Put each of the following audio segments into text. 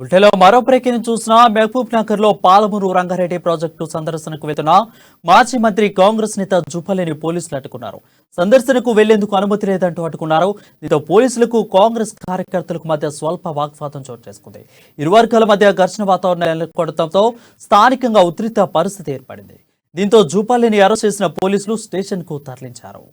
బుల్టెలో మరో బ్రేకింగ్ చూసిన మహబూబ్ నగర్ లో పాలమూరు రంగారెడ్డి ప్రాజెక్టు సందర్శనకు వెళ్తున్న మాజీ మంత్రి కాంగ్రెస్ నేత జుపల్లిని పోలీసులు అడ్డుకున్నారు. సందర్శనకు వెళ్లేందుకు అనుమతి లేదంటూ అడ్డుకున్నారు. దీంతో పోలీసులకు కాంగ్రెస్ కార్యకర్తలకు మధ్య స్వల్ప వాగ్వాదం చోటు చేసుకుంది. ఇరు వర్గాల మధ్య ఘర్షణ వాతావరణం నెలకొనడంతో స్థానికంగా ఉద్రిక్త పరిస్థితి ఏర్పడింది. దీంతో జుపల్లిని అరెస్ట్ చేసిన పోలీసులు స్టేషన్ కు తరలించారు.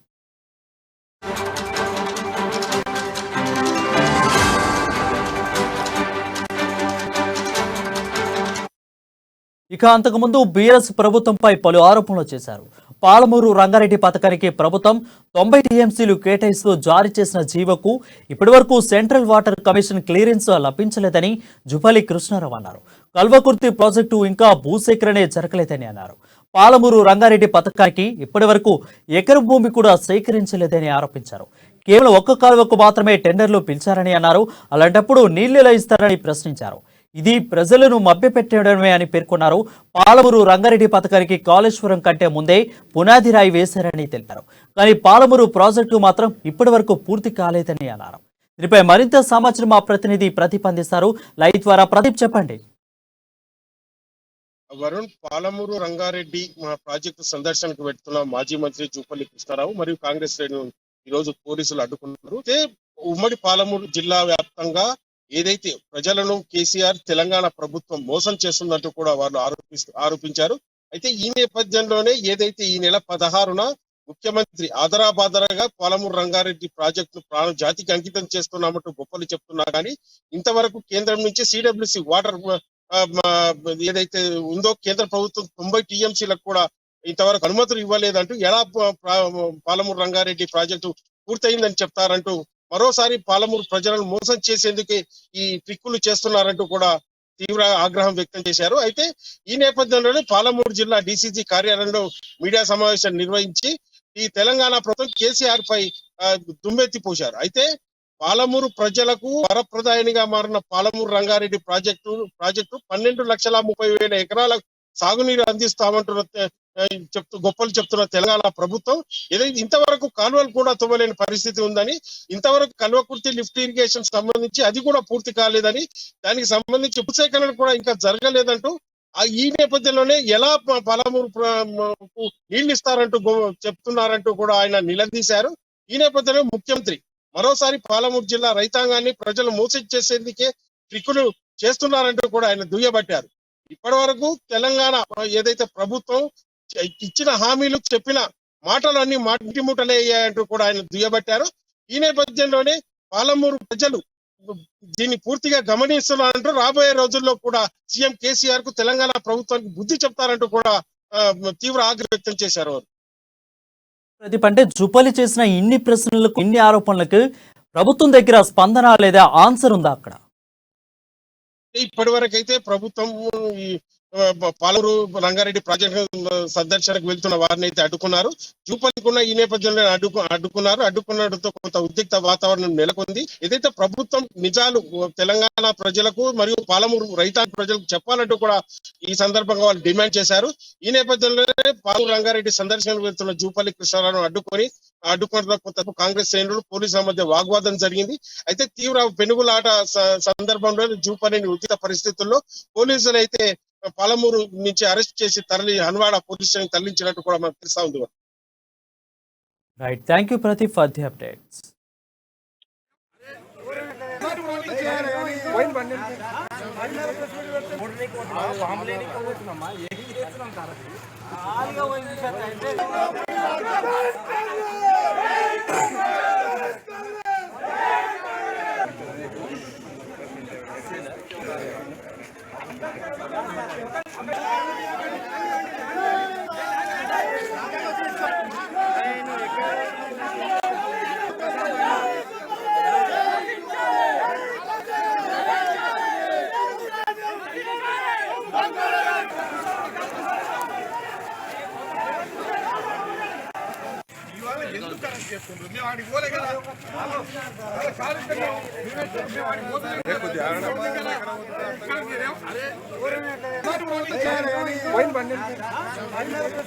ఇక అంతకుముందు బీఆర్ఎస్ ప్రభుత్వంపై పలు ఆరోపణలు చేశారు. పాలమూరు రంగారెడ్డి పథకానికి ప్రభుత్వం 90 టీఎంసీలు కేటాయిస్తూ జారీ చేసిన జీవోకు ఇప్పటివరకు సెంట్రల్ వాటర్ కమిషన్ క్లియరెన్స్ లభించలేదని జుపల్లి కృష్ణారావు అన్నారు. కల్వకుర్తి ప్రాజెక్టు ఇంకా భూసేకరణే జరగలేదని అన్నారు. పాలమూరు రంగారెడ్డి పథకానికి ఇప్పటివరకు ఎకరం భూమి కూడా సేకరించలేదని ఆరోపించారు. కేవలం ఒక్క కాలువకు మాత్రమే టెండర్లు పిలిచారని అన్నారు. అలాంటప్పుడు నీళ్లు ఇస్తారని ప్రశ్నించారు. ఇది ప్రజలను మభ్యపెట్టడమే అని పేర్కొన్నారు. పాలమూరు రంగారెడ్డి పథకానికి కాళేశ్వరం కంటే ముందే పునాది రాయి వేశారని తెలిపారు. కానీ పాలమూరు ప్రాజెక్టు మాత్రం ఇప్పటి వరకు పూర్తి కాలేదని అన్నారు. దీనిపై మరింత సమాచారం మా ప్రతినిధి ప్రదీప్ అందిస్తారు. లైవ్ ద్వారా ప్రదీప్ చెప్పండి. వరుణ్, పాలమూరు రంగారెడ్డి ప్రాజెక్టు సందర్శనకు వెళ్తున్న మాజీ మంత్రి జూపల్లి కృష్ణారావు మరియు కాంగ్రెస్ శ్రేణులు ఈ రోజు పోలీసులు అడ్డుకున్నారు. ఉమ్మడి పాలమూరు జిల్లా వ్యాప్తంగా ఏదైతే ప్రజలను కేసీఆర్ తెలంగాణ ప్రభుత్వం మోసం చేస్తుందంటూ కూడా వాళ్ళు ఆరోపించారు. అయితే ఈ నేపథ్యంలోనే ఏదైతే ఈ నెల 16న ముఖ్యమంత్రి ఆదరాబాదరగా పాలమూరు రంగారెడ్డి ప్రాజెక్టు ప్రాణ జాతికి అంకితం చేస్తున్నామంటూ గొప్పలు చెప్తున్నా కానీ ఇంతవరకు కేంద్రం నుంచి సిడబ్ల్యూసి వాటర్ ఏదైతే ఉందో కేంద్ర ప్రభుత్వం 90 టీఎంసీలకు కూడా ఇంతవరకు అనుమతులు ఇవ్వలేదంటూ ఎలా పాలమూరు రంగారెడ్డి ప్రాజెక్టు పూర్తయిందని చెప్తారంటూ మరోసారి పాలమూరు ప్రజలను మోసం చేసేందుకే ఈ ట్రిక్కులు చేస్తున్నారంటూ కూడా తీవ్ర ఆగ్రహం వ్యక్తం చేశారు. అయితే ఈ నేపథ్యంలోనే పాలమూరు జిల్లా డీసీజీ కార్యాలయంలో మీడియా సమావేశం నిర్వహించి ఈ తెలంగాణ ప్రభుత్వం కేసీఆర్ పై దుమ్మెత్తిపోశారు. అయితే పాలమూరు ప్రజలకు వరప్రదాయనిగా మారిన పాలమూరు రంగారెడ్డి ప్రాజెక్టు 12,30,30,000 ఎకరాల సాగునీరు అందిస్తామంటున్న గొప్పలు చెప్తున్న తెలంగాణ ప్రభుత్వం ఏదైతే ఇంతవరకు కాలువలు కూడా తవ్వలేని పరిస్థితి ఉందని, ఇంతవరకు కల్వకుర్తి లిఫ్ట్ ఇరిగేషన్ సంబంధించి అది కూడా పూర్తి కాలేదని, దానికి సంబంధించి భూసేకరణ కూడా ఇంకా జరగలేదంటూ ఈ నేపథ్యంలోనే ఎలా పాలమూరు నీళ్లు ఇస్తారంటూ చెప్తున్నారంటూ కూడా ఆయన నిలదీశారు. ఈ నేపథ్యంలో ముఖ్యమంత్రి మరోసారి పాలమూరు జిల్లా రైతాంగాన్ని ప్రజలు మోసం చేసేందుకే ట్రిక్కులు చేస్తున్నారంటూ కూడా ఆయన దుయ్యబట్టారు. ఇప్పటి వరకు తెలంగాణ ఏదైతే ప్రభుత్వం ఇచ్చిన హామీలు చెప్పిన మాటలు అన్ని మాటి మూటలే అయ్యాయంటూ కూడా ఆయన దుయ్యబట్టారు. ఈ నేపథ్యంలోనే పాలమూరు ప్రజలు దీన్ని పూర్తిగా గమనిస్తున్నారంటూ రాబోయే రోజుల్లో కూడా సీఎం కేసీఆర్ కు తెలంగాణ ప్రభుత్వానికి బుద్ధి చెప్తారంటూ కూడా తీవ్ర ఆగ్రహం వ్యక్తం చేశారు. ప్రదీప్, అంటే జుపల్లి చేసిన ఇన్ని ప్రశ్నలకు, ఇన్ని ఆరోపణలకు ప్రభుత్వం దగ్గర స్పందన లేదా ఆన్సర్ ఉందా? అక్కడ ఇప్పటి వరకు అయితే ప్రభుత్వం పాలమూరు రంగారెడ్డి ప్రాజెక్టు సందర్శనకు వెళ్తున్న వారిని అయితే అడ్డుకున్నారు. జూపల్లికున్న ఈ నేపథ్యంలో అడ్డుకున్నతో కొంత ఉద్రిక్త వాతావరణం నెలకొంది. ఏదైతే ప్రభుత్వం నిజాలు తెలంగాణ ప్రజలకు మరియు పాలమూరు రైతాంగ ప్రజలకు చెప్పాలంటూ కూడా ఈ సందర్భంగా వాళ్ళు డిమాండ్ చేశారు. ఈ నేపథ్యంలోనే పాలమూరు రంగారెడ్డి సందర్శనకు వెళ్తున్న జూపల్లి కృష్ణారావును అడ్డుకున్న కొంత కాంగ్రెస్ శ్రేణులు పోలీసుల మధ్య వాగ్వాదం జరిగింది. అయితే తీవ్ర పెనుగులాట సందర్భంలో జూపల్లిని ఉచిత పరిస్థితుల్లో పోలీసులు అయితే పాలమూరు నుంచి అరెస్ట్ చేసి హన్వాడ పోలీస్ స్టేషన్ తరలించినట్టు కూడా మనకు తెలుస్తా ఉంది. Right, thank you Pradeep for the updates. ఎందుకు కరెక్ట్ చేస్తుండ్రు? మేము వాడికి పోలే కదా, పోయింది బండి.